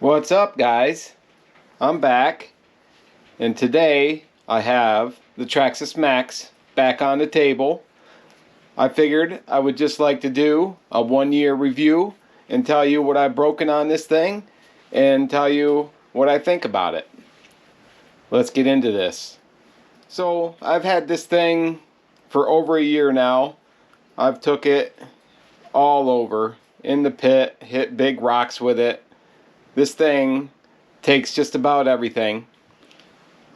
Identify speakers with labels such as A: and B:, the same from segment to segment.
A: What's up, guys? I'm back, and today I have the Traxxas Max back on the table. I figured I would just like to do a 1-year review and tell you what I've broken on this thing and tell you what I think about it. Let's get into this. So I've had this thing for over a year now. I've took it all over in the pit, hit big rocks with it. This thing takes just about everything.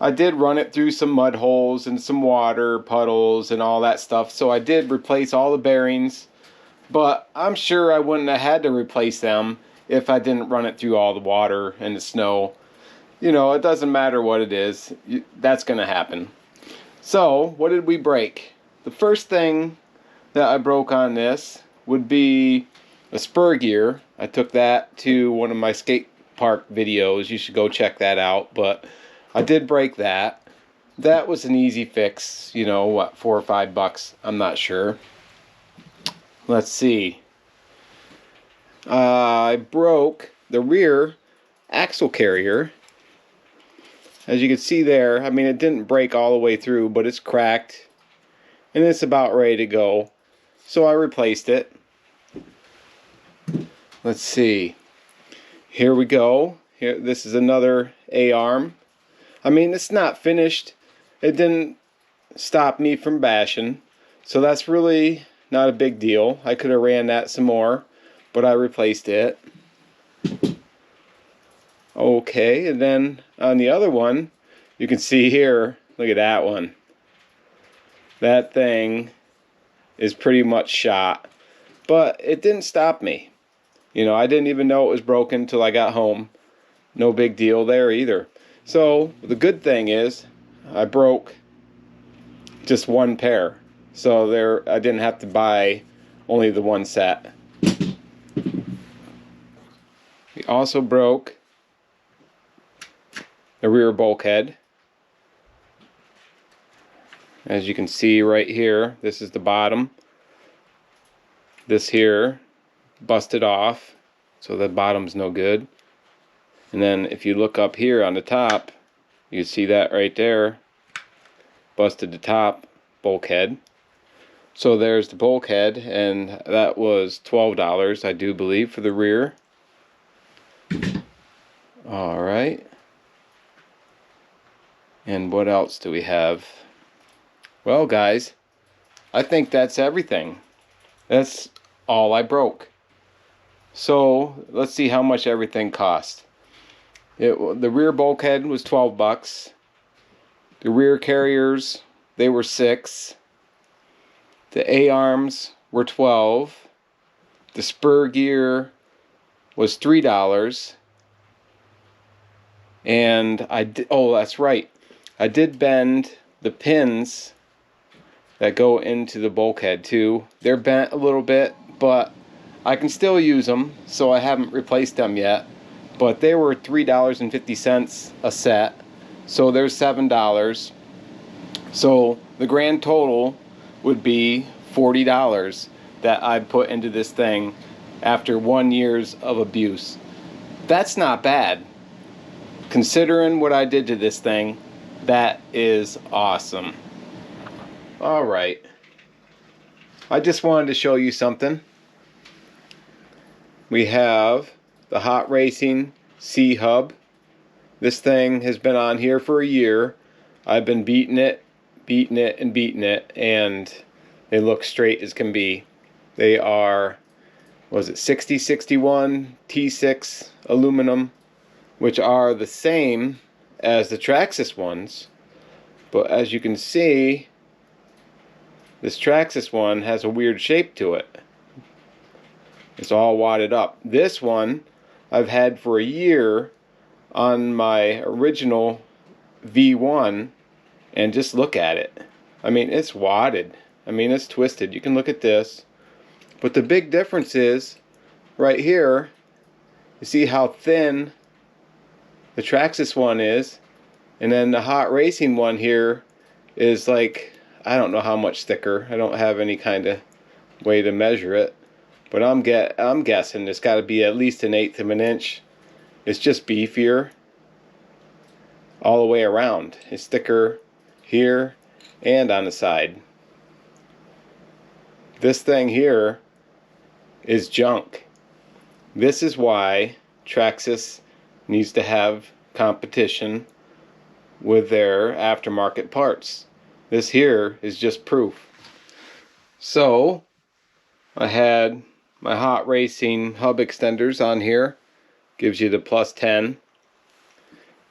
A: I did run it through some mud holes and some water puddles and all that stuff, so I did replace all the bearings, but I'm sure I wouldn't have had to replace them if I didn't run it through all the water and the snow. You know, it doesn't matter what it is, that's going to happen. So, what did we break? The first thing that I broke on this would be a spur gear. I took that to one of my skate park videos. You should go check that out. But I did break that. That was an easy fix. You know, what, $4 or $5? I'm not sure. Let's see. I broke the rear axle carrier. As you can see there, I mean, it didn't break all the way through, but it's cracked. And it's about ready to go. So I replaced it. Let's see. Here we go. Here, this is another A-arm. I mean, it's not finished. It didn't stop me from bashing. So that's really not a big deal. I could have ran that some more, but I replaced it. Okay, and then on the other one, you can see here, look at that one. That thing is pretty much shot. But it didn't stop me. You know, I didn't even know it was broken until I got home. No big deal there either. So, the good thing is, I broke just one pair. So there, I didn't have to buy only the one set. We also broke the rear bulkhead. As you can see right here, this is the bottom. This here busted off, so the bottom's no good. And then if you look up here on the top, you see that right there, busted the top bulkhead. So there's the bulkhead, and that was $12, I do believe, for the rear. Alright. And what else do we have? Well, guys, I think that's everything. That's all I broke. So let's see how much everything cost. The rear bulkhead was $12. The rear carriers, they were $6. The A-arms were $12. The spur gear was $3. And oh, that's right. I did bend the pins that go into the bulkhead too. They're bent a little bit, but I can still use them, so I haven't replaced them yet. But they were $3.50 a set, so there's $7. So the grand total would be $40 that I put into this thing after 1 year of abuse. That's not bad. Considering what I did to this thing, that is awesome. Alright, I just wanted to show you something. We have the Hot Racing C-Hub. This thing has been on here for a year. I've been beating it, and they look straight as can be. They are, was it 6061 T6 aluminum, which are the same as the Traxxas ones. But as you can see, this Traxxas one has a weird shape to it. It's all wadded up. This one I've had for a year on my original V1, and just look at it. I mean, it's wadded. I mean, it's twisted. You can look at this. But the big difference is, right here, you see how thin the Traxxas one is, and then the Hot Racing one here is like, I don't know how much thicker. I don't have any kind of way to measure it, but I'm guessing it's got to be at least 1/8 of an inch It's just beefier all the way around. It's thicker here and on the side. This thing here is junk. This is why Traxxas needs to have competition with their aftermarket parts. This here is just proof. So I had my hot racing hub extenders on here. Gives you the +10.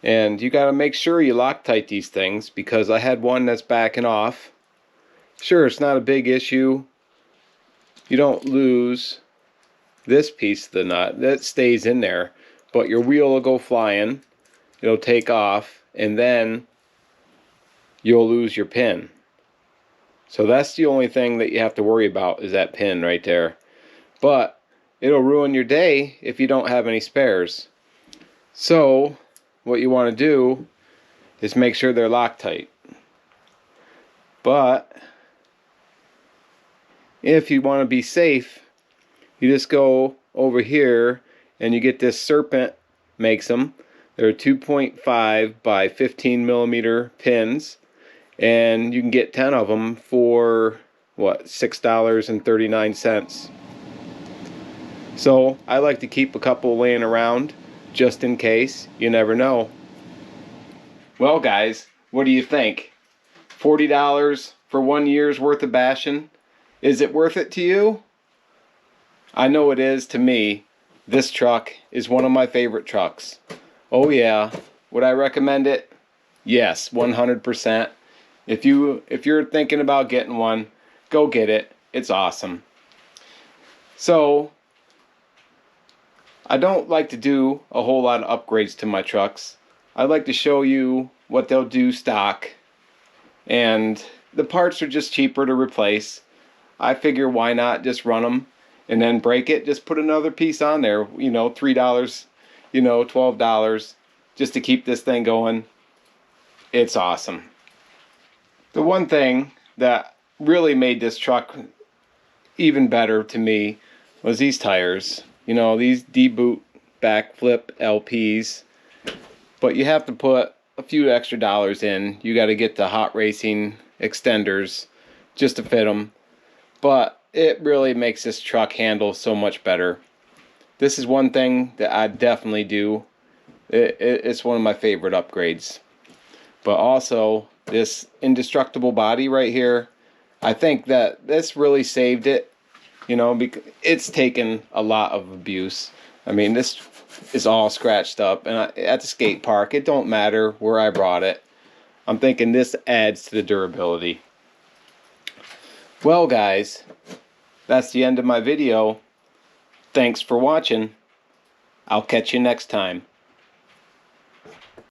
A: And you got to make sure you Loctite these things, because I had one that's backing off. Sure, it's not a big issue. You don't lose this piece of the nut. That stays in there. But your wheel will go flying. It'll take off. And then you'll lose your pin. So that's the only thing that you have to worry about, is that pin right there. But it'll ruin your day if you don't have any spares. So what you want to do is make sure they're Loctite. But if you want to be safe, you just go over here and you get this Serpent makes them. They're 2.5 by 15 millimeter pins, and you can get 10 of them for what, $6.39. So I like to keep a couple laying around just in case. You never know. Well guys, what do you think? $40 for 1 year's worth of bashing? Is it worth it to you? I know it is to me. This truck is one of my favorite trucks. Oh yeah. Would I recommend it? Yes, 100%. If you're thinking about getting one, go get it. It's awesome. So I don't like to do a whole lot of upgrades to my trucks. I like to show you what they'll do stock, and the parts are just cheaper to replace. I figure why not just run them and then break it, just put another piece on there, you know, $3, you know, $12, just to keep this thing going. It's awesome. The one thing that really made this truck even better to me was these tires. You know, these DBoots backflip LPs. But you have to put a few extra dollars in. You got to get the hot racing extenders just to fit them. But it really makes this truck handle so much better. This is one thing that I definitely do. It's one of my favorite upgrades. But also this indestructible body right here, I think that this really saved it. You know, because it's taken a lot of abuse. I mean, this is all scratched up, and at the skate park, it don't matter where I brought it. I'm thinking this adds to the durability. Well guys, that's the end of my video. Thanks for watching. I'll catch you next time.